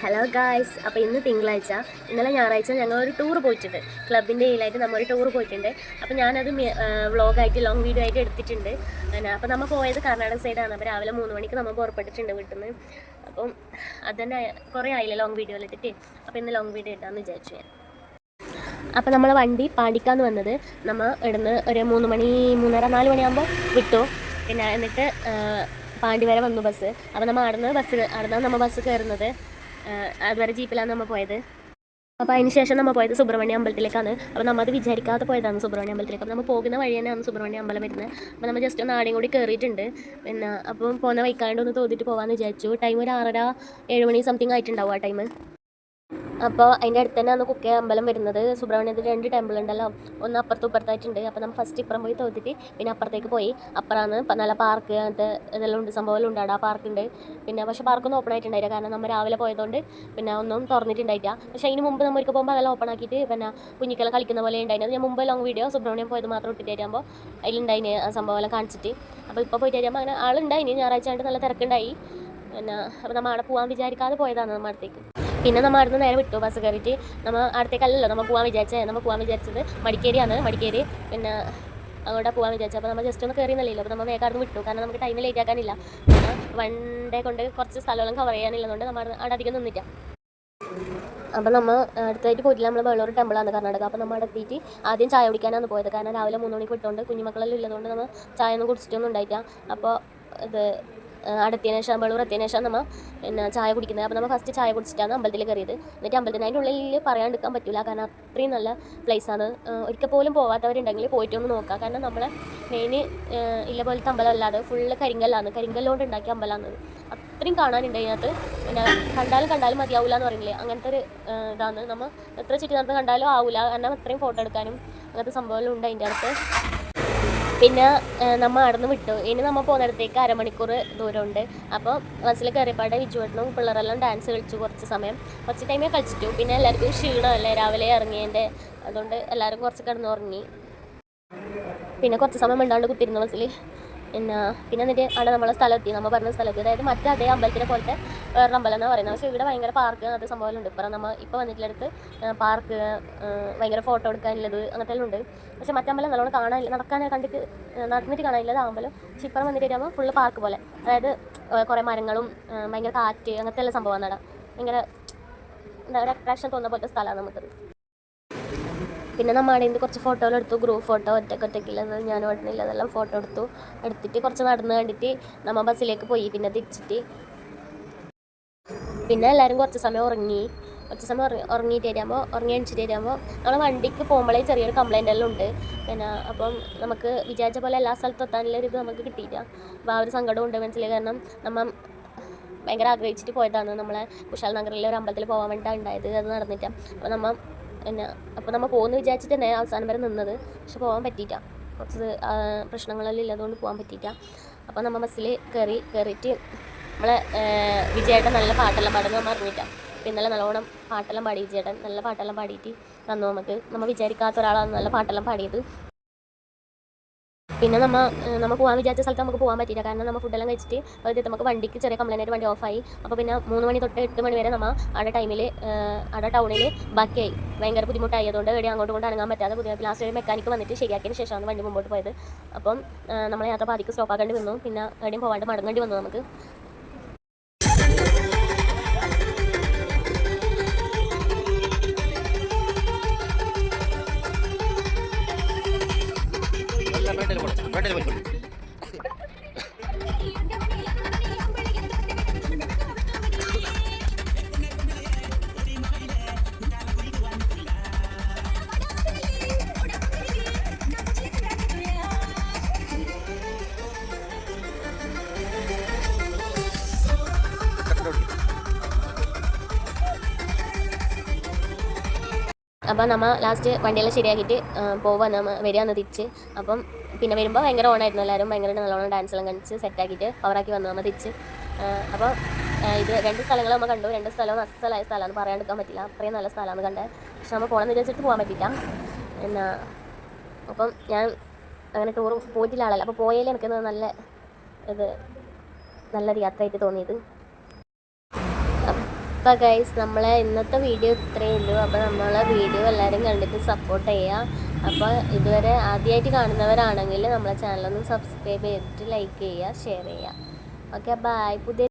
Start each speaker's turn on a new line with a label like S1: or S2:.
S1: Hello guys, അപ്പോൾ ഇന്ന് തിങ്കളാഴ്ച, ഇന്നലെ ഞായറാഴ്ച ഞങ്ങളൊരു ടൂർ പോയിട്ടുണ്ട്. ക്ലബിൻ്റെ കീഴിലായിട്ട് നമ്മളൊരു ടൂർ പോയിട്ടുണ്ട്. അപ്പോൾ ഞാനത് വ്ളോഗായിട്ട് ലോങ് വീഡിയോ ആയിട്ട് എടുത്തിട്ടുണ്ട്. അപ്പോൾ നമ്മൾ പോയത് കർണാടക സൈഡാണ്. അപ്പോൾ രാവിലെ 3 മണിക്ക് നമ്മൾ പുറപ്പെട്ടിട്ടുണ്ട് വീട്ടിൽ നിന്ന്. അപ്പം അതന്നെ കുറേ ആയില്ല ലോങ് വീഡിയോ ഇട്ടിട്ട്. അപ്പോൾ ഇന്ന് ലോങ് വീഡിയോ ഇട്ടാന്ന് വിചാരിച്ചു ഞാൻ. അപ്പോൾ നമ്മൾ വണ്ടി പാണ്ടിക്കാന്ന് വന്നത് നമ്മൾ ഇവിടുന്ന് ഒരു 3 മണി 3:30 4 മണിയാകുമ്പോൾ വിട്ടു. പിന്നെ എന്നിട്ട് പാണ്ടി വരെ വന്നു ബസ്. അപ്പോൾ നമ്മൾ അവിടുന്ന് നമ്മൾ ബസ് കയറുന്നത്. അതുവരെ ജീപ്പിലാണ് നമ്മൾ പോയത്. അപ്പോൾ അതിന് ശേഷം നമ്മൾ പോയത് സുബ്രഹ്മണ്യ അമ്പലത്തിലേക്കാണ്. അപ്പോൾ നമ്മൾ അത് വിചാരിക്കാതെ പോയതാണ് സുബ്രഹ്മണ്യ അമ്പലത്തിലേക്ക്. അപ്പോൾ നമ്മൾ പോകുന്ന വഴി തന്നെയാണ് സുബ്രഹ്മണ്യ അമ്പലം വരുന്നത്. അപ്പോൾ നമ്മൾ ജസ്റ്റ് ഒന്ന് ആടെയും കൂടി കയറിയിട്ടുണ്ട്. പിന്നെ അപ്പം പോകുന്ന വൈക്കാണ്ട് ഒന്ന് തോന്നിയിട്ട് പോകാമെന്ന് വിചാരിച്ചു. ടൈം ഒരു 6:30 7 മണി സംതിങ് ആയിട്ടുണ്ടാവും ആ ടൈം. അപ്പോൾ അതിൻ്റെ അടുത്ത് തന്നെ കുക്കെ അമ്പലം വരുന്നത്. സുബ്രഹ്മണ്യത്തിൽ 2 ടെമ്പിൾ ഉണ്ടല്ലോ, ഒന്ന് അപ്പുറത്തും ഇപ്പുറത്തായിട്ടുണ്ട്. അപ്പോൾ നമ്മൾ ഫസ്റ്റ് ഇപ്പുറം പോയി തോന്നിട്ട് പിന്നെ അപ്പുറത്തേക്ക് പോയി. അപ്പുറമാണ് നല്ല പാർക്ക് അങ്ങനത്തെ ഇതെല്ലാം ഉണ്ട്, സംഭവമെല്ലാം ഉണ്ട്. അവിടെ ആ പാർക്കുണ്ട്. പിന്നെ പക്ഷേ പാർക്കൊന്നും ഓപ്പൺ ആയിട്ടുണ്ടായില്ല, കാരണം നമ്മൾ രാവിലെ പോയതുകൊണ്ട് പിന്നെ ഒന്നും തുറന്നിട്ടുണ്ടായില്ല. പക്ഷേ അതിന് മുമ്പ് നമ്മൾ ഒരിക്കൽ പോകുമ്പോൾ അതെല്ലാം ഓപ്പൺ ആക്കിയിട്ട് പിന്നെ കുഞ്ഞിക്കെല്ലാം കളിക്കുന്ന പോലെ ഉണ്ടായിരുന്നത്. ഞാൻ മുമ്പ് ലോങ് വീഡിയോ സുബ്രഹ്മണ്യം പോയത് മാത്രം ഇട്ടിട്ട് തരുമ്പോൾ അതിലുണ്ടായിന് ആ സംഭവമെല്ലാം കാണിച്ചിട്ട്. അപ്പോൾ ഇപ്പോൾ പോയിട്ട് തരുമ്പോൾ അങ്ങനെ ആളുണ്ടായിന്. ഞായറാഴ്ച ആയിട്ട് നല്ല തിരക്കുണ്ടായി. പിന്നെ അപ്പോൾ നമ്മൾ അവിടെ പോകാൻ വിചാരിക്കാതെ പോയതാണ് നമ്മൾ അടുത്തേക്ക്. പിന്നെ നമ്മൾ അവിടുന്ന് നേരെ വിട്ടു ബസ് കയറിയിട്ട്. നമ്മൾ അടുത്തേക്കല്ലല്ലോ നമ്മൾ പോകാൻ വിചാരിച്ചത് മടിക്കേരിയാണ്. മടിക്കേരി പിന്നെ അങ്ങോട്ട് പോകാൻ വിചാരിച്ചത്. അപ്പോൾ നമ്മൾ ജസ്റ്റ് ഒന്ന് കയറി എന്നല്ലോ. അപ്പോൾ നമ്മൾ വേഗം അവിടുന്ന് വിട്ടു, കാരണം നമുക്ക് ടൈം ലേറ്റ് ആക്കാനില്ല. പിന്നെ വൺ ഡേ കൊണ്ട് കുറച്ച് സ്ഥലമെല്ലാം കവർ ചെയ്യാനില്ലെന്നുകൊണ്ട് നമ്മൾ അവിടെ അധികം നിന്നില്ല. അപ്പോൾ നമ്മൾ അടുത്തായിട്ട് പോയിട്ടില്ല. നമ്മൾ വേളൂർ ടെമ്പിളാണ് കർണാടക. അപ്പോൾ നമ്മൾ അവിടെ എത്തിയിട്ട് ആദ്യം ചായ കുടിക്കാനാണ് പോയത്, കാരണം രാവിലെ 3 മണിക്ക് വിട്ടുകൊണ്ട് കുഞ്ഞുമക്കളെല്ലാം ഉള്ളതുകൊണ്ട് നമ്മൾ ചായ ഒന്നും കുടിച്ചിട്ടൊന്നും ഉണ്ടായില്ല. അപ്പോൾ ഇത് അടുത്തതിന് ശേഷം വേളൂർ എത്തിയതിന് ശേഷം നമ്മൾ പിന്നെ ചായ കുടിക്കുന്നത്. അപ്പോൾ നമ്മൾ ഫസ്റ്റ് ചായ കുടിച്ചിട്ടാണ് അമ്പലത്തിൽ കയറിയത്. എന്നിട്ട് അമ്പലത്തിന് അതിൻ്റെ ഉള്ളിൽ പറയാണ്ടിരിക്കാൻ പറ്റില്ല, കാരണം അത്രയും നല്ല പ്ലേസാണ്. ഒരിക്കൽ പോലും പോകാത്തവരുണ്ടെങ്കിൽ പോയിട്ടൊന്ന് നോക്കാം, കാരണം നമ്മളെ മെയിൻ ഇല്ല പോലത്തെ അമ്പലം അല്ലാതെ ഫുള്ള് കരിങ്കല്ലുകൊണ്ട് ഉണ്ടാക്കിയ അമ്പലമാണ്. അത്രയും കാണാനുണ്ട് അതിനകത്ത്. പിന്നെ കണ്ടാലും മതിയാവില്ല എന്ന് പറയുന്നില്ലേ, അങ്ങനത്തെ ഒരു ഇതാണ്. നമ്മൾ എത്ര ചുറ്റി നടന്ന് കണ്ടാലും ആവില്ല, കാരണം അത്രയും ഫോട്ടോ എടുക്കാനും അങ്ങനത്തെ സംഭവമെല്ലാം ഉണ്ട് അതിൻ്റെ അടുത്ത്. പിന്നെ നമ്മൾ അവിടെ വിട്ടു. ഇനി നമ്മൾ പോകുന്നിടത്തേക്ക് 1/2 മണിക്കൂർ ദൂരമുണ്ട്. അപ്പോൾ ബസ്സിൽ കയറിയപ്പാടെ വിജുവേട്ടനും പിള്ളേരെല്ലാം ഡാൻസ് കളിച്ചു. കുറച്ച് ടൈമേ കളിച്ചിട്ടു. പിന്നെ എല്ലാവർക്കും ക്ഷീണമല്ലേ രാവിലെ ഇറങ്ങിയതിൻ്റെ, അതുകൊണ്ട് എല്ലാവരും കുറച്ച് കിടന്നുറങ്ങി. പിന്നെ കുറച്ച് സമയം മിണ്ടാണ്ട് കുത്തിരുന്നു ബസ്സിൽ. പിന്നെ എന്നിട്ട് അവിടെ നമ്മളെ സ്ഥലമെത്തി, നമ്മൾ പറഞ്ഞ സ്ഥലത്ത്, അതായത് മറ്റേ അതേ അമ്പലത്തിനെ പോലത്തെ വേറൊരു അമ്പലം എന്നാണ് പറയുന്നത്. പക്ഷേ ഇവിടെ ഭയങ്കര പാർക്ക് അങ്ങനത്തെ സംഭവമുണ്ട്. നമ്മൾ ഇപ്പോൾ വന്നിട്ടുള്ളടുത്ത് പാർക്ക്, ഭയങ്കര ഫോട്ടോ എടുക്കാനുള്ളത് അങ്ങനത്തെ എല്ലാം ഉണ്ട്. പക്ഷേ മറ്റമ്പലം നല്ലോണം കാണാനില്ല, നടന്നിട്ട് കാണാനില്ല അമ്പലം. പക്ഷേ ഇപ്പം വന്നിട്ട് വരുമ്പോൾ ഫുള്ള് പാർക്ക് പോലെ, അതായത് കുറേ മരങ്ങളും ഭയങ്കര കാറ്റ് അങ്ങനത്തെ എല്ലാം സംഭവമാണ് അവിടെ. ഭയങ്കര ഒരു അട്രാക്ഷൻ തോന്നുന്ന പോലത്തെ സ്ഥലമാണ് നമുക്കത്. പിന്നെ നമ്മൾ അവിടെ നിന്ന് കുറച്ച് ഫോട്ടോകൾ എടുത്തു, ഗ്രൂപ്പ് ഫോട്ടോ, ഒറ്റയ്ക്കുള്ളത്, ഞാൻ ഓടുന്നില്ല, അതെല്ലാം ഫോട്ടോ എടുത്തിട്ട് കുറച്ച് നടന്ന് കണ്ടിട്ട് നമ്മൾ ബസ്സിലേക്ക് പോയി. പിന്നെ തിരിച്ചിട്ട് പിന്നെ എല്ലാവരും കുറച്ച് സമയം ഉറങ്ങിയിട്ട് തരുമ്പോൾ നമ്മൾ വണ്ടിക്ക് പോകുമ്പോഴേ ചെറിയൊരു കംപ്ലൈൻ്റ് എല്ലാം ഉണ്ട്. പിന്നെ അപ്പം നമുക്ക് വിചാരിച്ച പോലെ എല്ലാ സ്ഥലത്തും എത്താനുള്ളൊരു ഇത് നമുക്ക് കിട്ടിയില്ല. അപ്പോൾ ആ ഒരു സങ്കടമുണ്ട് മനസ്സിൽ, കാരണം നമ്മൾ ഭയങ്കര ആഗ്രഹിച്ചിട്ട് പോയതാണ്. നമ്മളെ കുശാൽ നഗറിലെ ഒരു അമ്പലത്തിൽ പോകാൻ വേണ്ടിയിട്ടാണ് ഉണ്ടായത്, അത് നടന്നിട്ട്. അപ്പോൾ നമ്മൾ പോകുമെന്ന് വിചാരിച്ചിട്ട് തന്നെ അവസാനം വരെ നിന്നത്, പക്ഷെ പോകാൻ പറ്റിയില്ല. കുറച്ച് പ്രശ്നങ്ങളെല്ലാം ഇല്ലതുകൊണ്ട് പോകാൻ പറ്റിയില്ല. അപ്പോൾ നമ്മൾ ബസ്സിൽ കയറിയിട്ട് നമ്മളെ വിജയേട്ടൻ നല്ല പാട്ടെല്ലാം പാടുന്നത് നമ്മൾ അറിഞ്ഞിട്ടാണ്. അപ്പോൾ ഇന്നലെ നല്ലോണം പാട്ടെല്ലാം പാടി വിജയേട്ടൻ, നല്ല പാട്ടെല്ലാം പാടിയിട്ട് തന്നു നമുക്ക്. നമ്മൾ വിചാരിക്കാത്ത ഒരാളാണ് നല്ല പാട്ടെല്ലാം പാടിയത്. പിന്നെ നമ്മൾ പോകാൻ വിചാരിച്ച സ്ഥലത്ത് നമുക്ക് പോകാൻ പറ്റിയില്ല, കാരണം നമ്മൾ ഫുഡെല്ലാം കഴിച്ചിട്ട് അതായത് നമുക്ക് വണ്ടിക്ക് ചെറിയ കംപ്ലൈൻ്റ് ആയിട്ട് വണ്ടി ഓഫായി. അപ്പോൾ പിന്നെ 3 മണി തൊട്ട് 8 മണി വരെ നമ്മൾ അവിടെ ടൗണിൽ ബാക്കിയായി. ഭയങ്കര ബുദ്ധിമുട്ടായി, അതുകൊണ്ട് എവിടെയും അങ്ങോട്ട് അനങ്ങാൻ പറ്റാതെ ബുദ്ധിമുട്ട്. ലാസ്റ്റ് ഒരു മെക്കാനിക്ക് വന്നിട്ട് ശരിയാക്കിയതിന് ശേഷമാണ് വണ്ടി മുമ്പോട്ട് പോയത്. അപ്പം നമ്മളെ യാത്ര പാതിക്ക് സ്റ്റോപ്പാക്കേണ്ടി വന്നു. പിന്നെ എവിടെയും പോകാണ്ട് മടങ്ങേണ്ടി വന്നു നമുക്ക്. അപ്പോൾ നമ്മൾ ലാസ്റ്റ് വണ്ടിയെല്ലാം ശരിയാക്കിയിട്ട് വരികയെന്ന് തിരിച്ച്. അപ്പം പിന്നെ വരുമ്പോൾ ഭയങ്കര ഓണായിരുന്നു, എല്ലാവരും ഭയങ്കര നല്ലോണം ഡാൻസെല്ലാം കളിച്ച് സെറ്റാക്കിയിട്ട് പവറാക്കി വന്നു നമ്മൾ തിരിച്ച്. അപ്പോൾ ഇത് 2 സ്ഥലങ്ങൾ നമ്മൾ കണ്ടു. 2 സ്ഥലവും അസലായ സ്ഥലമാണ്, പറയാണ്ടിരിക്കാൻ പറ്റില്ല, അത്രയും നല്ല സ്ഥലമാണ് കണ്ടത്. പക്ഷെ നമ്മൾ പോകണമെന്ന് വിചാരിച്ചിട്ട് പോകാൻ പറ്റില്ല. അപ്പം ഞാൻ അങ്ങനെ ടൂർ പോയിട്ടില്ല ആളല്ല, അപ്പോൾ പോയാലും എനിക്ക് നല്ലൊരു യാത്രയായിട്ട് തോന്നിയത്. അപ്പോൾ ഗൈസ് നമ്മളെ ഇന്നത്തെ വീഡിയോ ഇത്രയേ ഉള്ളൂ. അപ്പോൾ നമ്മളെ വീഡിയോ എല്ലാവരും കണ്ടിട്ട് സപ്പോർട്ട് ചെയ്യുക. അപ്പോൾ ഇതുവരെ ആദ്യമായിട്ട് കാണുന്നവരാണെങ്കിൽ നമ്മളെ ചാനലൊന്ന് സബ്സ്ക്രൈബ് ചെയ്തിട്ട് ലൈക്ക് ചെയ്യുക, ഷെയർ ചെയ്യുക. Okay bye. പുതിയ